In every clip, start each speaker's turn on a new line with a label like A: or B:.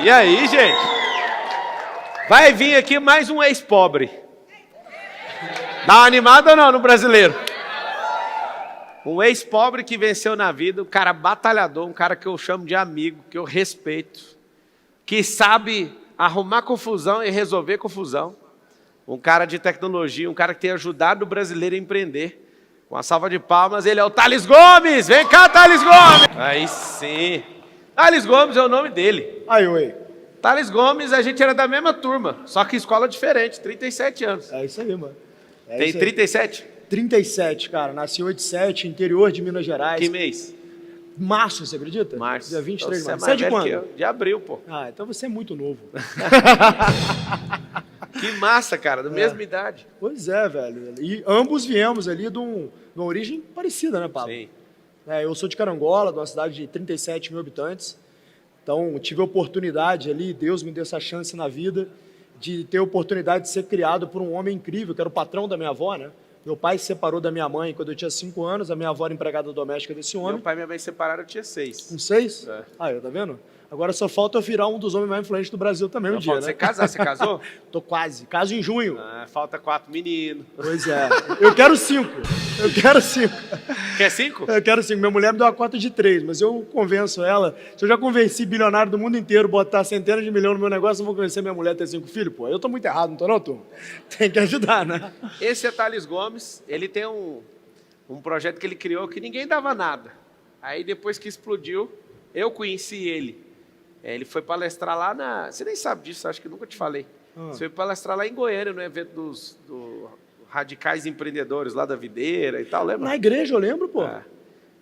A: E aí, gente? Vai vir aqui mais um ex-pobre. Dá uma animada ou não no brasileiro? Um ex-pobre que venceu na vida, um cara batalhador, um cara que eu chamo de amigo, que eu respeito, que sabe arrumar confusão e resolver confusão. Um cara de tecnologia, um cara que tem ajudado o brasileiro a empreender. Com uma salva de palmas, ele é o Thales Gomes! Vem cá, Thales Gomes! Aí sim. Thales Gomes é o nome dele.
B: Aí, oi.
A: Thales Gomes, a gente era da mesma turma, só que escola diferente, 37 anos.
B: É isso aí, mano.
A: Tem 37?
B: 37, cara. Nasci em 87, interior de Minas Gerais.
A: Que mês?
B: Março, você acredita?
A: Março.
B: Dia 23 de
A: Então,
B: março.
A: você é
B: Você é de
A: mais
B: quando?
A: velho que eu. De abril, pô.
B: Ah, então você é muito novo.
A: Que massa, cara, da mesma idade.
B: Pois é, velho. E ambos viemos ali de uma origem parecida, né, Pablo?
A: Sim.
B: Eu sou de Carangola, de uma cidade de 37 mil habitantes. Então, tive a oportunidade ali, Deus me deu essa chance na vida, de ter a oportunidade de ser criado por um homem incrível, que era o patrão da minha avó, né? Meu pai se separou da minha mãe quando eu tinha 5 anos, a minha avó era empregada doméstica desse homem.
A: Meu pai e minha mãe separaram, eu tinha 6.
B: Com 6?
A: É.
B: Aí, tá vendo? Agora só falta eu virar um dos homens mais influentes do Brasil também um dia, né?
A: Você casar, você casou?
B: Tô quase. Caso em junho.
A: Falta 4 meninos.
B: Pois é. Eu quero 5. Eu quero 5.
A: Quer 5?
B: Eu quero 5. Minha mulher me deu uma cota de 3, mas eu convenço ela. Se eu já convenci bilionário do mundo inteiro botar centenas de milhões no meu negócio, eu vou convencer minha mulher a ter 5 filhos, pô. Eu tô muito errado, não tô não, turma? Tem que ajudar, né?
A: Esse é Thales Gomes, ele tem um projeto que ele criou que ninguém dava nada. Aí depois que explodiu, eu conheci ele. Ele foi palestrar lá na... Você nem sabe disso, acho que nunca te falei. Você foi palestrar lá em Goiânia, no evento dos radicais empreendedores lá da Videira e tal, lembra?
B: Na igreja eu lembro, pô.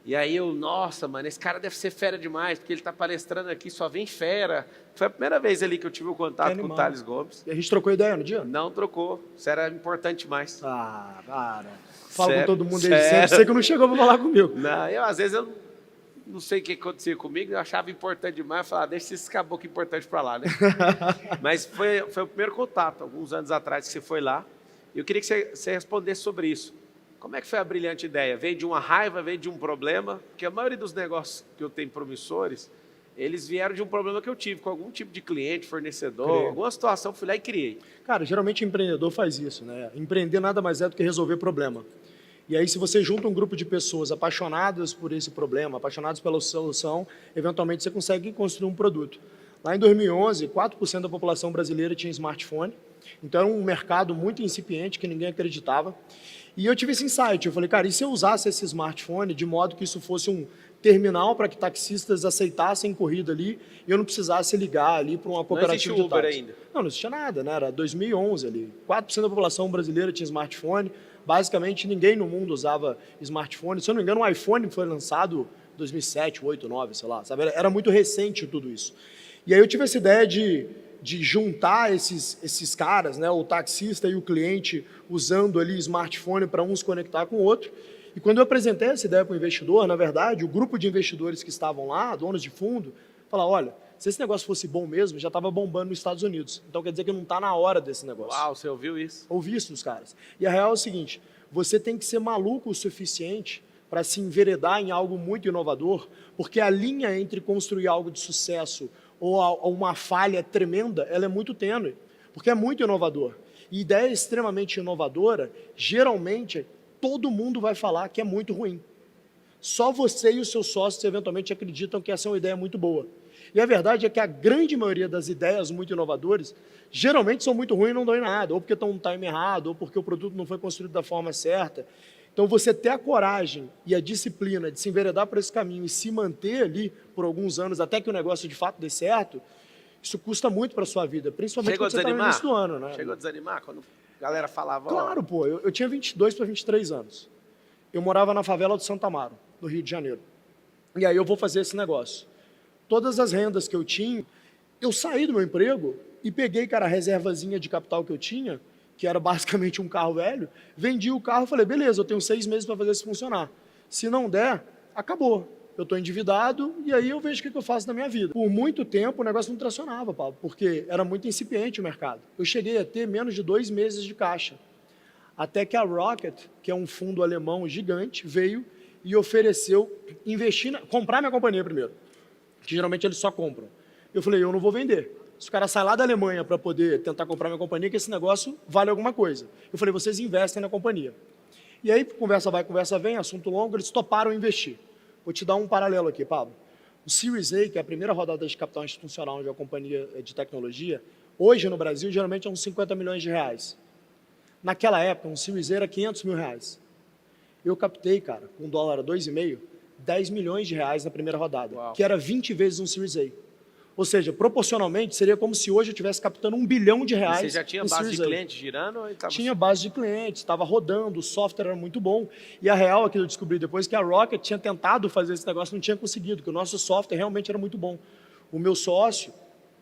A: E aí eu, nossa, mano, esse cara deve ser fera demais, porque ele tá palestrando aqui, só vem fera. Foi a primeira vez ali que eu tive o contato com o Thales Gomes.
B: E a gente trocou ideia no dia?
A: Não trocou, isso era importante demais.
B: Ah, para. Fala
A: Sério?
B: com todo mundo aí sempre, sei que não chegou pra falar comigo.
A: Não, às vezes eu não sei o que acontecia comigo, eu achava importante demais, eu falava, deixa esse caboclo importante para lá, né? Mas foi o primeiro contato, alguns anos atrás que você foi lá, e eu queria que você respondesse sobre isso. Como é que foi a brilhante ideia? Veio de uma raiva, veio de um problema? Porque a maioria dos negócios que eu tenho promissores, eles vieram de um problema que eu tive com algum tipo de cliente, fornecedor, alguma situação, fui lá e criei.
B: Cara, geralmente empreendedor faz isso, né? Empreender nada mais é do que resolver problema. E aí, se você junta um grupo de pessoas apaixonadas por esse problema, apaixonadas pela solução, eventualmente você consegue construir um produto. Lá em 2011, 4% da população brasileira tinha smartphone, então era um mercado muito incipiente que ninguém acreditava. E eu tive esse insight, eu falei, cara, e se eu usasse esse smartphone de modo que isso fosse um terminal para que taxistas aceitassem corrida ali e eu não precisasse ligar ali para uma cooperativa de táxi.
A: Não existia Uber ainda?
B: Não existia nada, né? Era 2011 ali. 4% da população brasileira tinha smartphone. Basicamente, ninguém no mundo usava smartphone. Se eu não me engano, o iPhone foi lançado em 2007, 2008, 2009, sei lá. Sabe? Era muito recente tudo isso. E aí eu tive essa ideia de juntar esses caras, né? O taxista e o cliente, usando ali smartphone para um se conectar com o outro. E quando eu apresentei essa ideia para o investidor, na verdade, o grupo de investidores que estavam lá, donos de fundo, falaram, olha, se esse negócio fosse bom mesmo, já estava bombando nos Estados Unidos. Então quer dizer que não está na hora desse negócio.
A: Uau, você ouviu isso?
B: Ouvi isso dos caras. E a real é o seguinte, você tem que ser maluco o suficiente para se enveredar em algo muito inovador, porque a linha entre construir algo de sucesso ou uma falha tremenda, ela é muito tênue, porque é muito inovador. E ideia extremamente inovadora, geralmente, todo mundo vai falar que é muito ruim. Só você e os seus sócios eventualmente acreditam que essa é uma ideia muito boa. E a verdade é que a grande maioria das ideias muito inovadoras geralmente são muito ruins e não dão em nada, ou porque estão no time errado, ou porque o produto não foi construído da forma certa. Então, você ter a coragem e a disciplina de se enveredar por esse caminho e se manter ali por alguns anos até que o negócio de fato dê certo, isso custa muito para a sua vida, principalmente quando você está no início do ano. Né?
A: Chegou a desanimar quando a galera falava?
B: Claro, pô. Eu tinha 22 para 23 anos. Eu morava na favela do Santa Amaro, no Rio de Janeiro. E aí eu vou fazer esse negócio. Todas as rendas que eu tinha, eu saí do meu emprego e peguei, cara, a reservazinha de capital que eu tinha, que era basicamente um carro velho, vendi o carro e falei, beleza, eu tenho 6 meses para fazer isso funcionar. Se não der, acabou. Eu estou endividado e aí eu vejo o que eu faço na minha vida. Por muito tempo o negócio não tracionava, Paulo, porque era muito incipiente o mercado. Eu cheguei a ter menos de 2 meses de caixa. Até que a Rocket, que é um fundo alemão gigante, veio e ofereceu comprar minha companhia primeiro, que geralmente eles só compram. Eu falei, eu não vou vender. Se o cara sai lá da Alemanha para poder tentar comprar minha companhia, que esse negócio vale alguma coisa. Eu falei, vocês investem na companhia. E aí, conversa vai, conversa vem, assunto longo, eles toparam investir. Vou te dar um paralelo aqui, Pablo. O Series A, que é a primeira rodada de capital institucional de uma companhia de tecnologia, hoje no Brasil, geralmente é uns 50 milhões de reais. Naquela época, um Series A era 500 mil reais. Eu captei, cara, com um dólar a 2,5, 10 milhões de reais na primeira rodada,
A: Uau.
B: que era 20 vezes um Series A. Ou seja, proporcionalmente, seria como se hoje eu estivesse captando R$1 bilhão.
A: E você já tinha base de clientes girando? Ou tava...
B: Tinha base de clientes, estava rodando, o software era muito bom. E a real é que eu descobri depois que a Rocket tinha tentado fazer esse negócio, não tinha conseguido, que o nosso software realmente era muito bom. O meu sócio,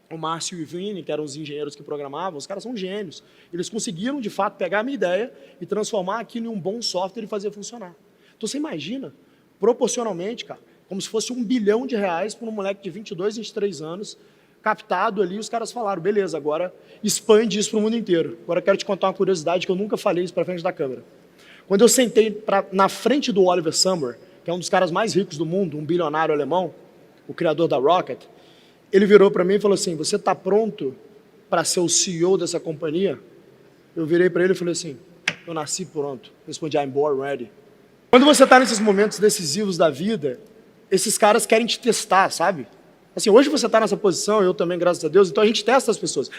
B: o Márcio e o Vini, que eram os engenheiros que programavam, os caras são gênios. Eles conseguiram, de fato, pegar a minha ideia e transformar aquilo em um bom software e fazer funcionar. Então, você imagina, proporcionalmente, cara, como se fosse R$1 bilhão para um moleque de 22, 23 anos, captado ali, os caras falaram, beleza, agora expande isso para o mundo inteiro. Agora eu quero te contar uma curiosidade que eu nunca falei isso para frente da câmera. Quando eu sentei na frente do Oliver Samwer, que é um dos caras mais ricos do mundo, um bilionário alemão, o criador da Rocket, ele virou para mim e falou assim, você está pronto para ser o CEO dessa companhia? Eu virei para ele e falei assim, eu nasci pronto. Respondi, I'm born ready. Quando você está nesses momentos decisivos da vida, esses caras querem te testar, sabe? Assim, hoje você está nessa posição, eu também, graças a Deus, então a gente testa as pessoas.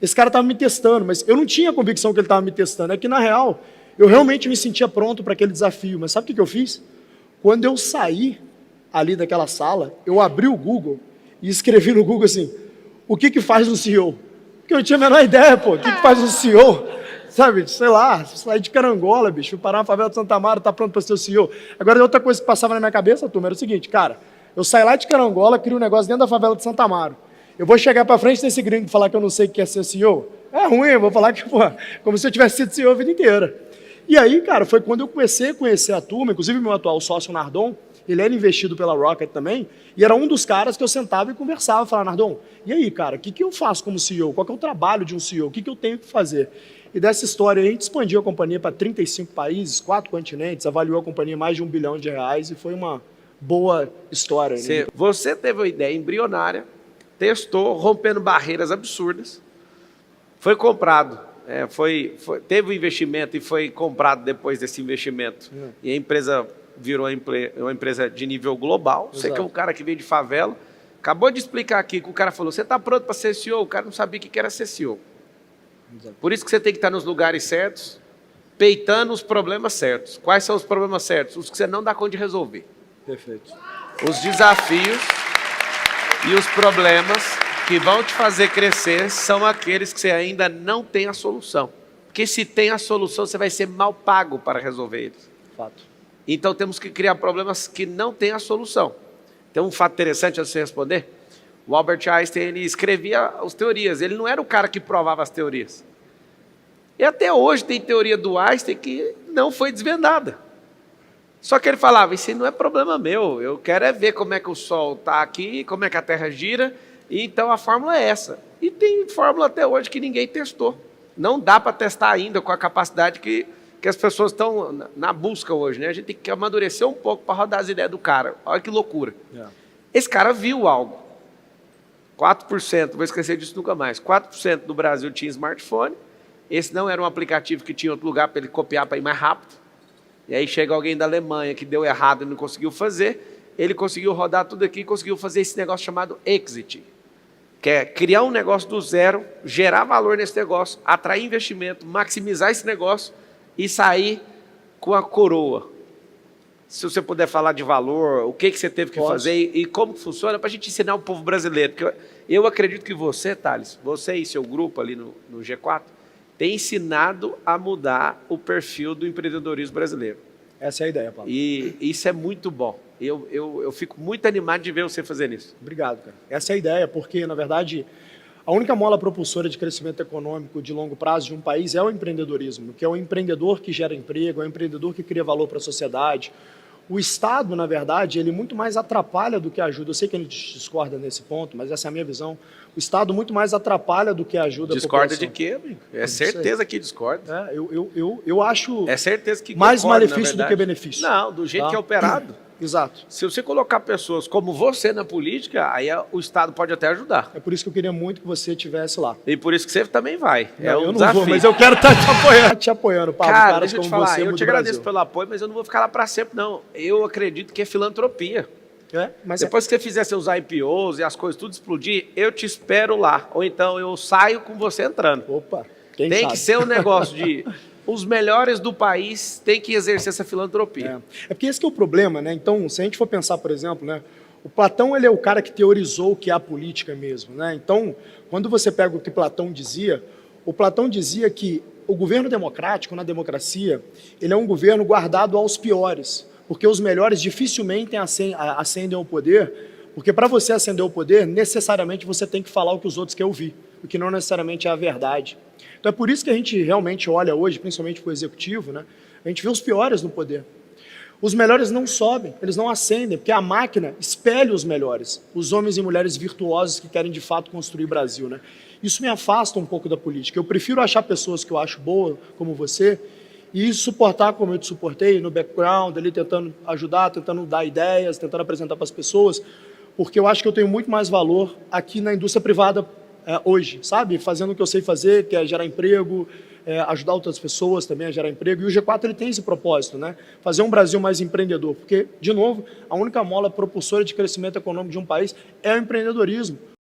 B: Esse cara estava me testando, mas eu não tinha a convicção que ele estava me testando. É que, na real, eu realmente me sentia pronto para aquele desafio. Mas sabe o que eu fiz? Quando eu saí ali daquela sala, eu abri o Google e escrevi no Google assim, o que faz um CEO? Porque eu não tinha a menor ideia, pô, o que faz um CEO? Sabe, sei lá, sair de Carangola, bicho, parar na favela de Santa Amaro, tá pronto para ser o CEO. Agora, outra coisa que passava na minha cabeça, turma, era o seguinte, cara, eu saio lá de Carangola, crio um negócio dentro da favela de Santa Amaro. Eu vou chegar para frente desse gringo e falar que eu não sei o que é ser CEO? É ruim, eu vou falar que, pô, como se eu tivesse sido CEO a vida inteira. E aí, cara, foi quando eu comecei a conhecer a turma, inclusive meu atual sócio, o Nardon, ele era investido pela Rocket também, e era um dos caras que eu sentava e conversava, falava, Nardon, e aí, cara, o que eu faço como CEO? Qual que é o trabalho de um CEO? O que eu tenho que fazer? E dessa história a gente expandiu a companhia para 35 países, 4 continentes, avaliou a companhia mais de R$1 bilhão e foi uma boa história. Né?
A: Você teve uma ideia embrionária, testou, rompendo barreiras absurdas, foi comprado, teve um investimento e foi comprado depois desse investimento. E a empresa virou uma empresa de nível global. Exato. Você que é um cara que veio de favela, acabou de explicar aqui que o cara falou, você está pronto para ser CEO? O cara não sabia o que era ser CEO. Exato. Por isso que você tem que estar nos lugares certos, peitando os problemas certos. Quais são os problemas certos? Os que você não dá conta de resolver.
B: Perfeito.
A: Os desafios e os problemas que vão te fazer crescer são aqueles que você ainda não tem a solução. Porque se tem a solução, você vai ser mal pago para resolver eles.
B: Fato.
A: Então temos que criar problemas que não têm a solução. Tem um fato interessante antes de você responder. O Albert Einstein, ele escrevia as teorias, ele não era o cara que provava as teorias. E até hoje tem teoria do Einstein que não foi desvendada. Só que ele falava, isso não é problema meu, eu quero é ver como é que o Sol está aqui, como é que a Terra gira, e então a fórmula é essa. E tem fórmula até hoje que ninguém testou. Não dá para testar ainda com a capacidade que as pessoas estão na busca hoje, né? A gente tem que amadurecer um pouco para rodar as ideias do cara. Olha que loucura. Esse cara viu algo. 4%, vou esquecer disso nunca mais, 4% do Brasil tinha smartphone, esse não era um aplicativo que tinha outro lugar para ele copiar para ir mais rápido, e aí chega alguém da Alemanha que deu errado e não conseguiu fazer, ele conseguiu rodar tudo aqui e conseguiu fazer esse negócio chamado Exit, que é criar um negócio do zero, gerar valor nesse negócio, atrair investimento, maximizar esse negócio e sair com a coroa. Se você puder falar de valor, o que você teve que fazer e como funciona, para a gente ensinar o povo brasileiro. Porque eu acredito que você, Thales, você e seu grupo ali no G4, tem ensinado a mudar o perfil do empreendedorismo brasileiro.
B: Essa é a ideia, Paulo.
A: E isso é muito bom. Eu fico muito animado de ver você fazendo isso.
B: Obrigado, cara. Essa é a ideia, porque, na verdade, a única mola propulsora de crescimento econômico de longo prazo de um país é o empreendedorismo, que é o empreendedor que gera emprego, é o empreendedor que cria valor para a sociedade. O Estado, na verdade, ele muito mais atrapalha do que ajuda. Eu sei que a gente discorda nesse ponto, mas essa é a minha visão. O Estado muito mais atrapalha do que ajuda.
A: Discorda de quê, amigo? É certeza que discorda.
B: Eu acho
A: é certeza que
B: mais
A: concordo,
B: malefício do que benefício.
A: Não, do jeito que é operado.
B: Exato.
A: Se você colocar pessoas como você na política, aí o Estado pode até ajudar.
B: É por isso que eu queria muito que você estivesse lá.
A: E por isso que você também vai. É um
B: eu não
A: desafio.
B: vou, mas eu quero estar te apoiando. Te apoiando, Pablo.
A: Cara,
B: Caras
A: deixa eu te
B: como
A: falar,
B: você
A: eu
B: mudam
A: te
B: o
A: agradeço
B: Brasil.
A: pelo apoio, mas eu não vou ficar lá para sempre, não. Eu acredito que é filantropia.
B: Mas
A: Depois que você fizer seus IPOs e as coisas tudo explodir, eu te espero lá. Ou então eu saio com você entrando.
B: Opa, quem
A: Tem
B: sabe?
A: que ser um negócio de... Os melhores do país têm que exercer essa filantropia.
B: É porque esse que é o problema, né? Então, se a gente for pensar, por exemplo, né? O Platão, ele é o cara que teorizou o que é a política mesmo, né? Então, quando você pega o que Platão dizia, o Platão dizia que o governo democrático, na democracia, ele é um governo guardado aos piores, porque os melhores dificilmente ascendem ao poder, porque para você ascender ao poder, necessariamente você tem que falar o que os outros querem ouvir, o que não necessariamente é a verdade. Então é por isso que a gente realmente olha hoje, principalmente para o executivo, né? A gente vê os piores no poder. Os melhores não sobem, eles não ascendem, porque a máquina espelha os melhores, os homens e mulheres virtuosos que querem de fato construir o Brasil, né? Isso me afasta um pouco da política. Eu prefiro achar pessoas que eu acho boas, como você, e suportar como eu te suportei, no background, ali tentando ajudar, tentando dar ideias, tentando apresentar para as pessoas, porque eu acho que eu tenho muito mais valor aqui na indústria privada hoje, sabe? Fazendo o que eu sei fazer, que é gerar emprego, ajudar outras pessoas também a gerar emprego. E o G4 ele tem esse propósito, né? Fazer um Brasil mais empreendedor, porque, de novo, a única mola propulsora de crescimento econômico de um país é o empreendedorismo.